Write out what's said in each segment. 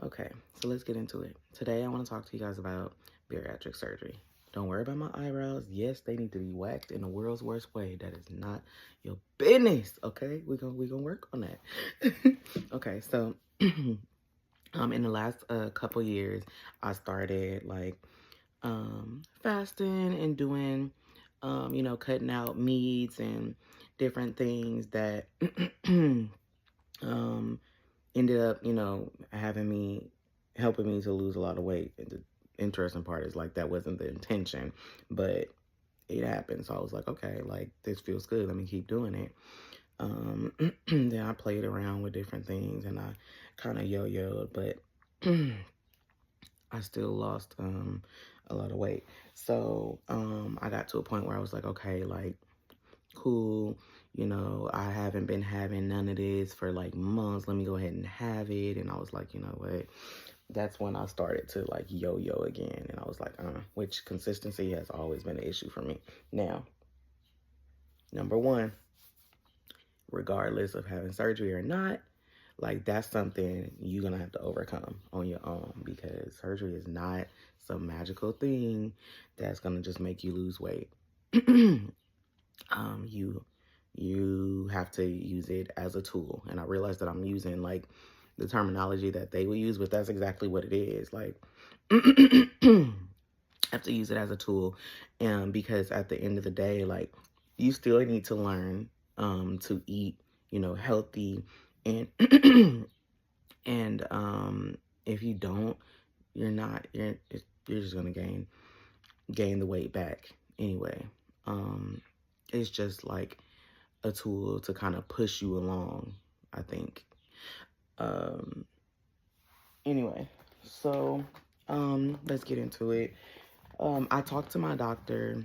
Okay, so let's get into it. Today I want to talk to you guys about bariatric surgery. Don't worry about my eyebrows. Yes, they need to be waxed in the world's worst way. That is not your business. Okay, we gonna work on that. Okay, so in the last couple years, I started like fasting and doing cutting out meats and different things that um ended up, helping me to lose a lot of weight. And the interesting part is like that wasn't the intention, but it happened. So I was like, okay, like this feels good. Let me keep doing it. Then I played around with different things and I kind of yo-yoed, but I still lost a lot of weight. So I got to a point where I was like, okay, like cool. I haven't been having none of this for like months. Let me go ahead and have it. And I was like, you know what? That's when I started to like yo-yo again. And I was like, which consistency has always been an issue for me. Now, number one, regardless of having surgery or not, like that's something you're gonna have to overcome on your own, because surgery is not some magical thing that's gonna just make you lose weight. You have to use it as a tool. And I realized that I'm using like the terminology that they would use, but that's exactly what it is. Like have to use it as a tool. Because at the end of the day, like you still need to learn to eat, healthy, and and if you don't, you're just gonna gain the weight back anyway. It's just like a tool to kind of push you along, I think. Um, anyway, so let's get into it. I talked to my doctor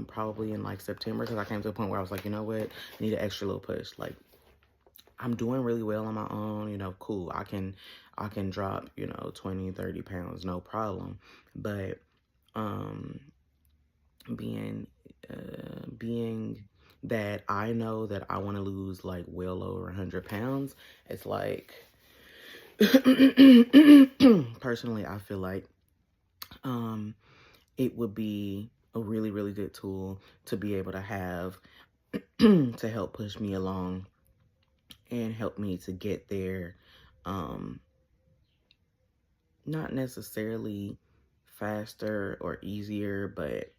probably in like September, because I came to a point where I was like, you know what, I need an extra little push. Like I'm doing really well on my own, cool. I can drop, 20, 30 pounds, no problem. But being being that I know that I want to lose like well over 100 pounds, it's like personally I feel like it would be a really, really good tool to be able to have to help push me along and help me to get there. Not necessarily faster or easier, but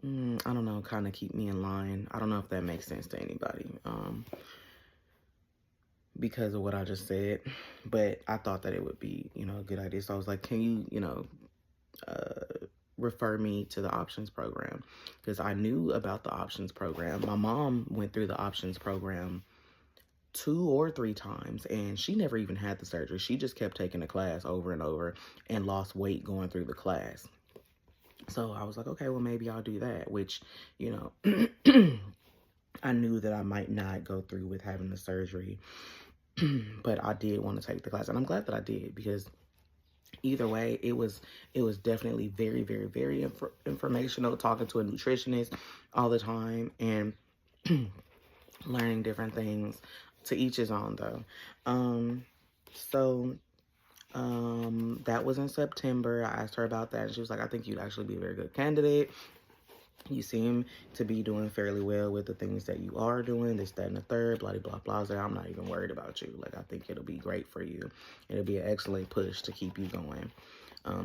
I don't know, kind of keep me in line. I don't know if that makes sense to anybody because of what I just said, but I thought that it would be, a good idea. So I was like, can you, refer me to the options program? Because I knew about the options program. My mom went through the options program 2 or 3 times, and she never even had the surgery. She just kept taking the class over and over and lost weight going through the class. So I was like, okay, well, maybe I'll do that, which, I knew that I might not go through with having the surgery, but I did want to take the class, and I'm glad that I did, because either way, it was definitely very, very, very informational, talking to a nutritionist all the time and learning different things. To each his own, though. So that was in September. I asked her about that, and she was like, I think you'd actually be a very good candidate. You seem to be doing fairly well with the things that you are doing, this, that, and the third, blah, blah, blah, blah. I'm not even worried about you. Like, I think it'll be great for you. It'll be an excellent push to keep you going.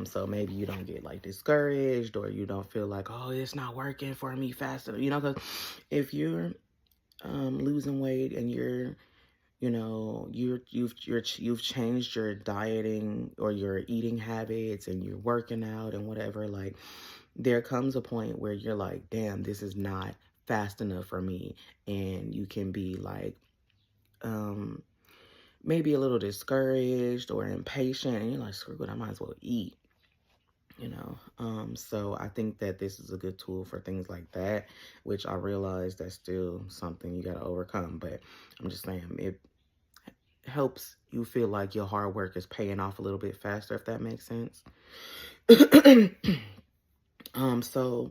So maybe you don't get like discouraged, or you don't feel like, oh, it's not working for me fast enough. Because if you're losing weight and you've changed your dieting or your eating habits and you're working out and whatever, like there comes a point where you're like, damn, this is not fast enough for me. And you can be like, maybe a little discouraged or impatient, and you're like, screw it, I might as well eat. So I think that this is a good tool for things like that, which I realize that's still something you got to overcome. But I'm just saying, it helps you feel like your hard work is paying off a little bit faster, if that makes sense. So,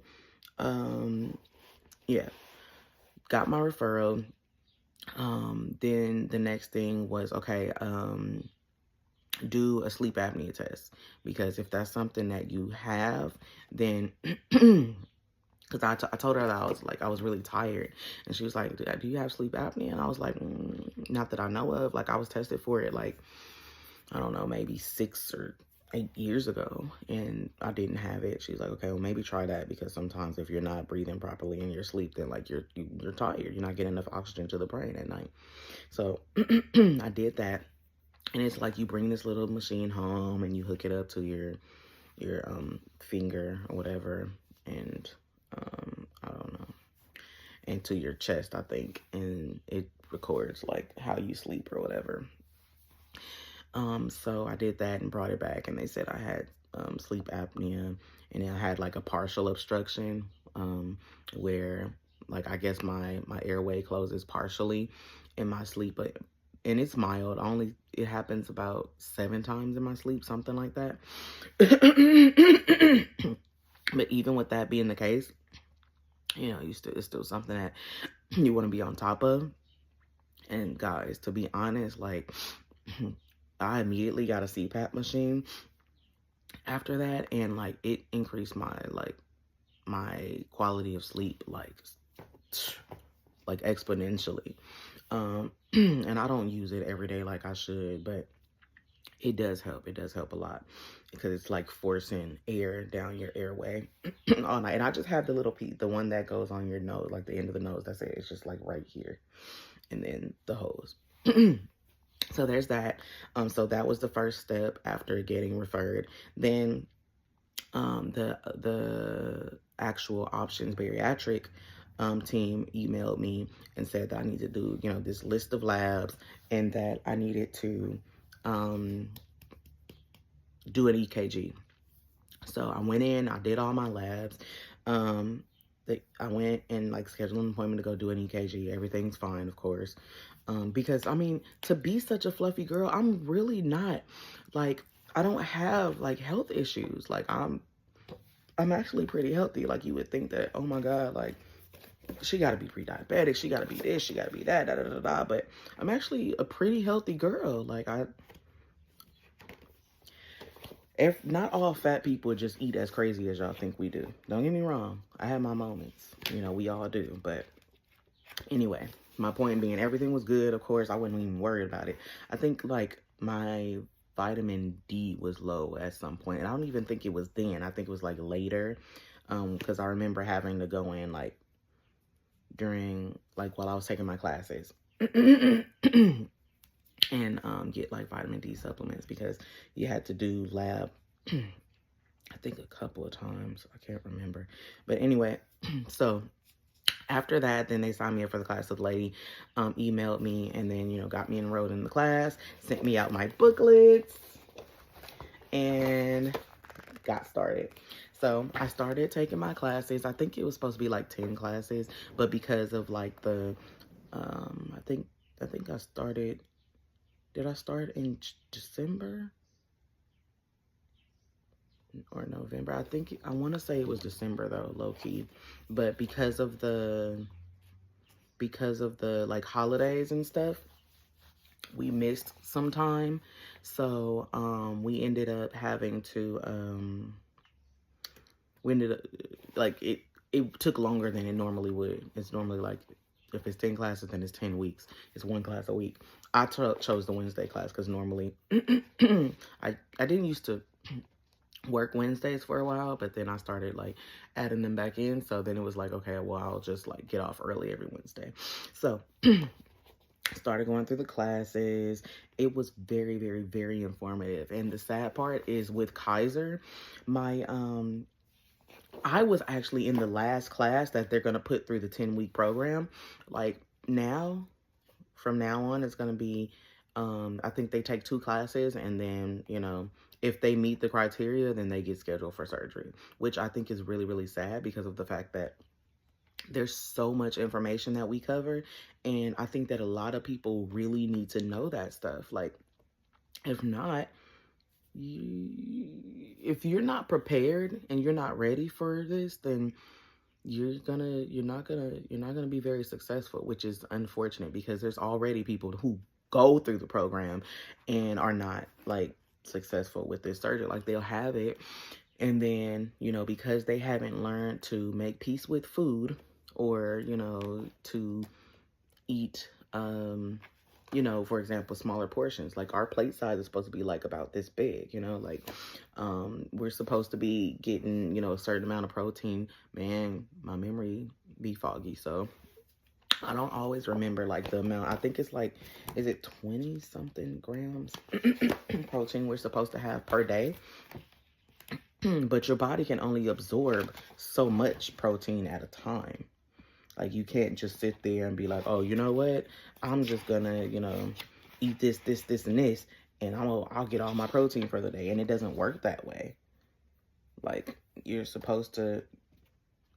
yeah, got my referral. Then the next thing was, okay, do a sleep apnea test, because if that's something that you have, then because I told her that I was really tired, and she was like, do you have sleep apnea? And I was like, not that I know of. Like, I was tested for it, like, I don't know, maybe 6 or 8 years ago, and I didn't have it. She's like, okay, well, maybe try that, because sometimes if you're not breathing properly in your sleep, then like you're tired. You're not getting enough oxygen to the brain at night. So I did that, and it's like you bring this little machine home and you hook it up to your finger or whatever, and I don't know, and to your chest, I think, and it records like how you sleep or whatever. So I did that and brought it back, and they said I had sleep apnea, and I had like a partial obstruction, where like I guess my airway closes partially in my sleep, and it's mild. It happens about 7 times in my sleep, something like that. But even with that being the case, you know, it's still something that you want to be on top of. And guys, to be honest, like, I immediately got a CPAP machine after that, and like it increased my quality of sleep like exponentially. And I don't use it every day like I should, but it does help. It does help a lot, because it's like forcing air down your airway all night. And I just have the little piece, the one that goes on your nose, like the end of the nose. That's it. It's just like right here, and then the hose. So there's that. So that was the first step after getting referred. Then the actual Options Bariatric team emailed me and said that I need to do, you know, this list of labs, and that I needed to do an EKG. So I went in, I did all my labs. I went and like scheduled an appointment to go do an EKG. Everything's fine, of course. Because I mean, to be such a fluffy girl, I'm really not. Like, I don't have like health issues. Like, I'm actually pretty healthy. Like, you would think that, oh my God, like, she got to be pre-diabetic, she got to be this, she got to be that, da da da da. But I'm actually a pretty healthy girl. Like, if not all fat people just eat as crazy as y'all think we do. Don't get me wrong. I have my moments. You know, we all do. But anyway, my point being, everything was good. Of course, I wasn't even worried about it. I think, like, my vitamin D was low at some point. And I don't even think it was then. I think it was, like, later. Because I remember having to go in, like, during, like, while I was taking my classes. And get like vitamin D supplements, because you had to do lab I think a couple of times, I can't remember, but anyway. So after that, then they signed me up for the class. So the lady emailed me, and then, you know, got me enrolled in the class, sent me out my booklets, and got started. So I started taking my classes. I think it was supposed to be like 10 classes, but because of like the I think I started. Did I start in December or November? I want to say it was December though, low key. But because of the like holidays and stuff, we missed some time. So we ended up having to like it took longer than it normally would. It's normally like, if it's 10 classes, then it's 10 weeks. It's one class a week. I chose the Wednesday class because normally I didn't used to work Wednesdays for a while, but then I started like adding them back in. So then it was like, okay, well, I'll just like get off early every Wednesday. So started going through the classes. It was very, very, very informative. And the sad part is, with Kaiser, I was actually in the last class that they're going to put through the 10-week program. Like, from now on, it's going to be, I think they take 2 classes, and then, you know, if they meet the criteria, then they get scheduled for surgery, which I think is really, really sad, because of the fact that there's so much information that we cover. And I think that a lot of people really need to know that stuff. Like, if not, if you're not prepared and you're not ready for this, then you're not gonna be very successful, which is unfortunate, because there's already people who go through the program and are not like successful with this surgery. Like, they'll have it, and then, you know, because they haven't learned to make peace with food, or, you know, to eat, you know, for example, smaller portions. Like, our plate size is supposed to be like about this big, you know, like, we're supposed to be getting, you know, a certain amount of protein. Man, my memory be foggy, so I don't always remember like the amount. I think it's like, is it 20 something grams protein we're supposed to have per day? But your body can only absorb so much protein at a time. Like, you can't just sit there and be like, oh, you know what? I'm just gonna, you know, eat this, this, this, and this, and I'll get all my protein for the day. And it doesn't work that way. Like, you're supposed to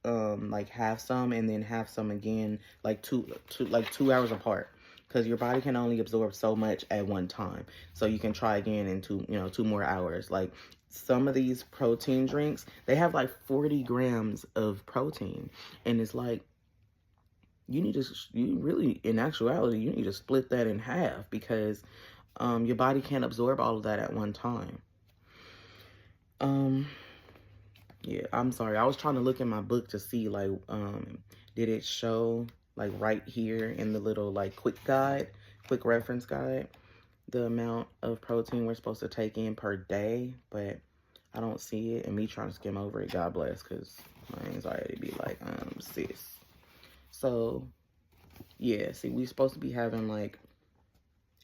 like have some and then have some again, like two 2 hours apart, because your body can only absorb so much at one time. So you can try again in 2 more hours. Like, some of these protein drinks, they have like 40 grams of protein, and it's like, you really, in actuality, you need to split that in half, because your body can't absorb all of that at one time. Yeah, I'm sorry. I was trying to look in my book to see, like, did it show, like, right here in the little, like, quick reference guide, the amount of protein we're supposed to take in per day, but I don't see it. And me trying to skim over it, God bless, because my anxiety be like, sis. So, yeah, see, we're supposed to be having, like,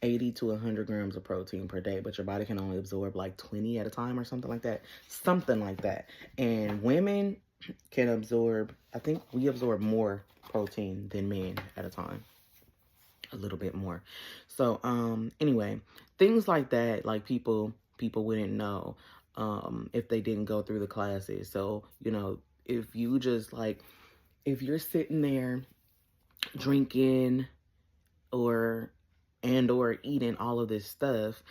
80 to 100 grams of protein per day, but your body can only absorb like 20 at a time or something like that. Something like that. And women can absorb, I think we absorb more protein than men at a time. A little bit more. So, anyway, things like that, like, people wouldn't know if they didn't go through the classes. So, you know, if you just, like, if you're sitting there drinking or eating all of this stuff,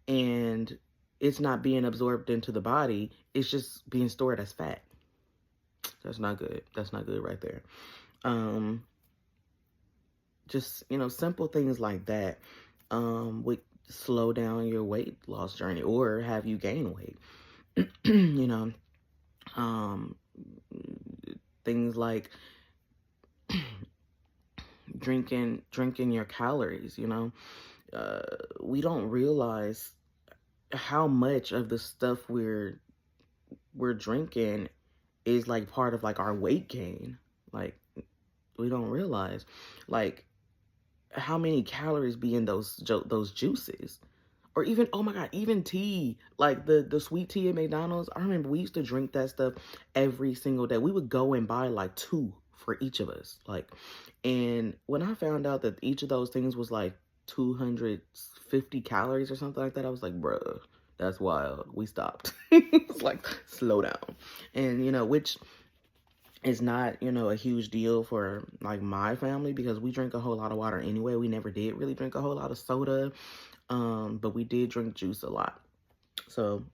and it's not being absorbed into the body, it's just being stored as fat. That's not good. That's not good right there. Just, you know, simple things like that would slow down your weight loss journey or have you gain weight. You know, things like drinking your calories. You know, we don't realize how much of the stuff we're drinking is like part of like our weight gain. Like, we don't realize like how many calories be in those juices, or even, oh my God, even tea, like the sweet tea at McDonald's. I remember we used to drink that stuff every single day. We would go and buy like 2 for each of us. Like, and when I found out that each of those things was like 250 calories or something like that, I was like, bruh, that's wild. We stopped. It's like, slow down. And, you know, which is not, you know, a huge deal for like my family, because we drink a whole lot of water anyway. We never did really drink a whole lot of soda, but we did drink juice a lot. So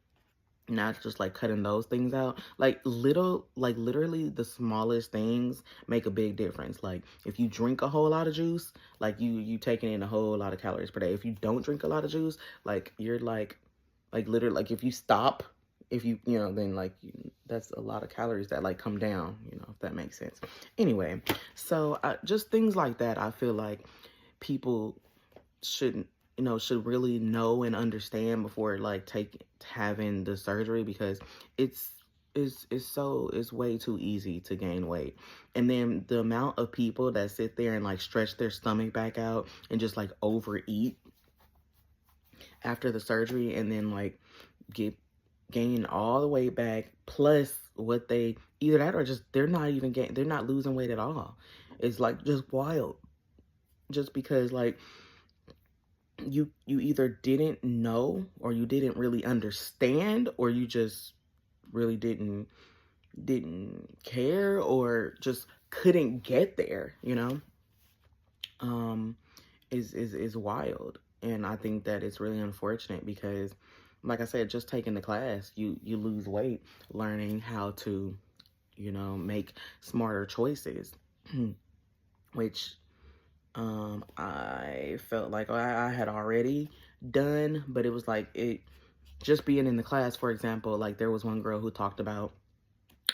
not just like cutting those things out, like literally the smallest things make a big difference. Like, if you drink a whole lot of juice, like you taking in a whole lot of calories per day. If you don't drink a lot of juice, like, you're like literally, like, if you stop, if you know, then like that's a lot of calories that like come down, you know, if that makes sense. Anyway, so just things like that, I feel like people should really know and understand before like having the surgery, because it's way too easy to gain weight. And then the amount of people that sit there and like stretch their stomach back out and just like overeat after the surgery, and then like gain all the weight back, plus what they, either that or just they're not losing weight at all. It's like just wild, just because like you either didn't know, or you didn't really understand, or you just really didn't care, or just couldn't get there, you know. Is wild. And I think that it's really unfortunate, because like I said, just taking the class, you lose weight learning how to, you know, make smarter choices. Which I felt like I had already done, but it was like just being in the class, for example, like there was one girl who talked about,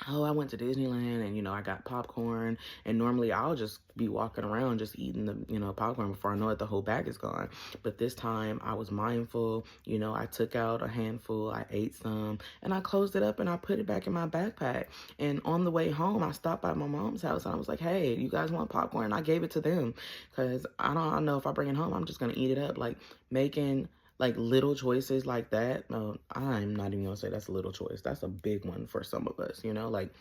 oh, I went to Disneyland and, you know, I got popcorn. And normally I'll just be walking around just eating the, you know, popcorn before I know it, the whole bag is gone. But this time I was mindful, you know, I took out a handful, I ate some, and I closed it up and I put it back in my backpack. And on the way home, I stopped by my mom's house and I was like, hey, you guys want popcorn? I gave it to them because I don't know if I bring it home, I'm just going to eat it up. Like making like little choices like that. No, I'm not even gonna say that's a little choice. That's a big one for some of us, you know, like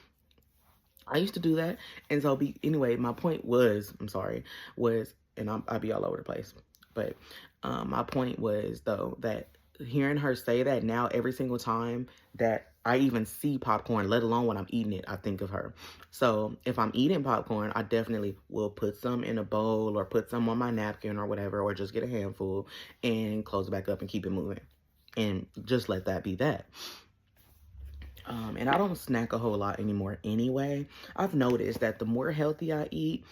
I used to do that. And so anyway, my point was, and I'll be all over the place, but my point was though, that hearing her say that now every single time that I even see popcorn, let alone when I'm eating it, I think of her. So if I'm eating popcorn, I definitely will put some in a bowl or put some on my napkin or whatever, or just get a handful and close it back up and keep it moving. And just let that be that. And I don't snack a whole lot anymore anyway. I've noticed that the more healthy I eat,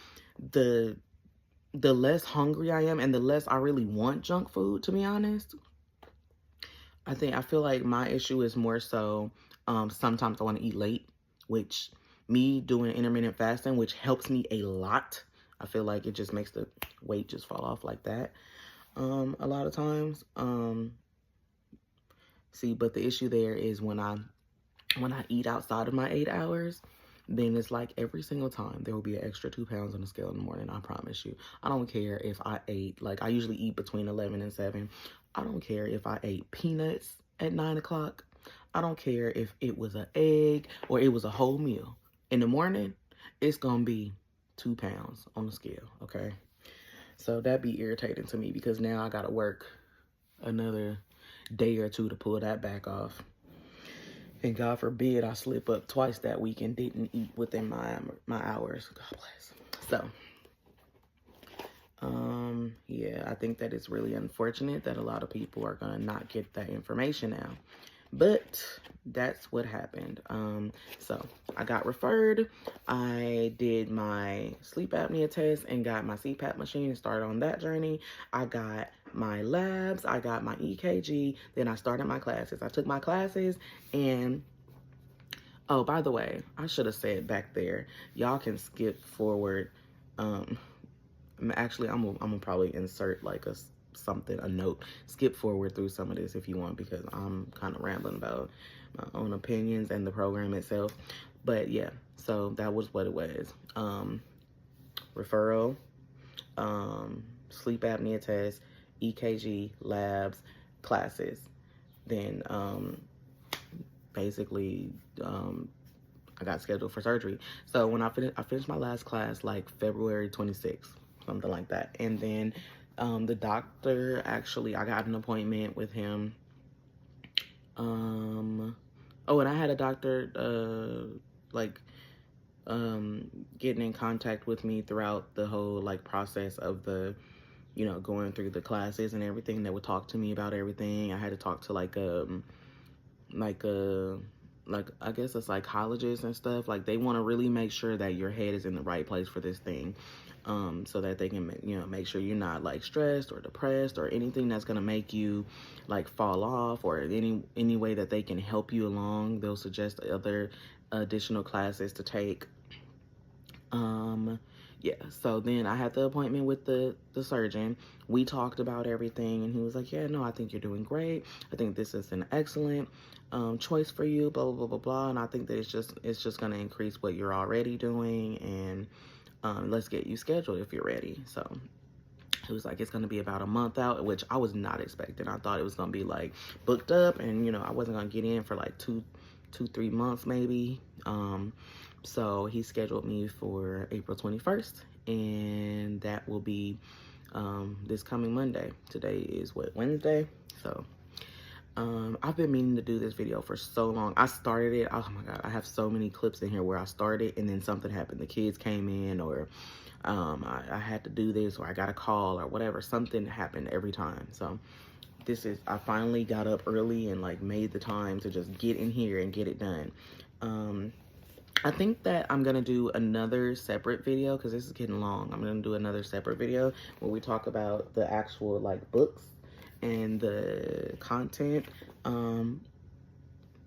the less hungry I am and the less I really want junk food, to be honest. I feel like my issue is more so sometimes I want to eat late, which me doing intermittent fasting, which helps me a lot. I feel like it just makes the weight just fall off like that a lot of times. But the issue there is when I eat outside of my 8 hours, then it's like every single time there will be an extra 2 pounds on the scale in the morning. I promise you. I don't care if I ate, like I usually eat between 11 and 7. I don't care if I ate peanuts at 9 o'clock. I don't care if it was an egg or it was a whole meal. In the morning, it's going to be 2 pounds on the scale, okay? So that'd be irritating to me because now I got to work another day or two to pull that back off. And God forbid I slip up twice that week and didn't eat within my hours. God bless. So, yeah, I think that it's really unfortunate that a lot of people are going to not get that information now. But that's what happened. So I got referred. I did my sleep apnea test and got my CPAP machine and started on that journey. I got my labs. I got my EKG. Then I started my classes. I took my classes and, oh, by the way, I should have said back there, y'all can skip forward. Actually, I'm gonna probably insert like a note. Skip forward through some of this if you want, because I'm kind of rambling about my own opinions and the program itself. But yeah, so that was what it was. Referral, sleep apnea test, EKG, labs, classes. Then basically I got scheduled for surgery. So when I finished my last class like February 26th, something like that. And then the doctor, actually, I got an appointment with him. Oh, and I had a doctor getting in contact with me throughout the whole like process of the, you know, going through the classes and everything, that would talk to me about everything. I had to talk to like I guess a psychologist and stuff. Like they want to really make sure that your head is in the right place for this thing, so that they can, you know, make sure you're not like stressed or depressed or anything that's gonna make you like fall off, or any way that they can help you along. They'll suggest other additional classes to take. Yeah, so then I had the appointment with the surgeon. We talked about everything and he was like, yeah, no, I think you're doing great. I think this is an excellent choice for you, blah, blah, blah, blah, blah. And I think that it's just going to increase what you're already doing, and let's get you scheduled if you're ready. So it was like, it's going to be about a month out, which I was not expecting. I thought it was going to be like booked up and, you know, I wasn't going to get in for like 3 months maybe. So he scheduled me for April 21st, and that will be this coming Monday. Today is what, Wednesday? So I've been meaning to do this video for so long. I started it. Oh my God, I have so many clips in here where I started and then something happened. The kids came in, or I had to do this, or I got a call or whatever. Something happened every time. So I finally got up early and like made the time to just get in here and get it done. I think that I'm going to do another separate video because this is getting long. I'm going to do another separate video where we talk about the actual like books and the content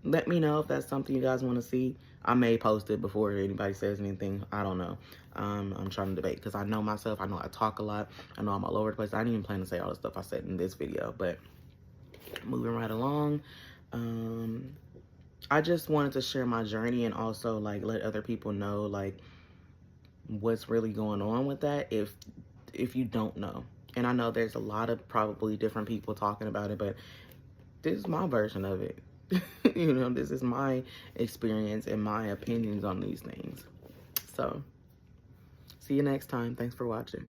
Let me know if that's something you guys want to see. I may post it before anybody says anything. I don't know. I'm trying to debate because I know myself. I know I talk a lot. I know I'm all over the place. I didn't even plan to say all the stuff I said in this video, but moving right along. I just wanted to share my journey and also like let other people know like what's really going on with that if you don't know. And I know there's a lot of probably different people talking about it, but this is my version of it. You know, this is my experience and my opinions on these things. So, see you next time. Thanks for watching.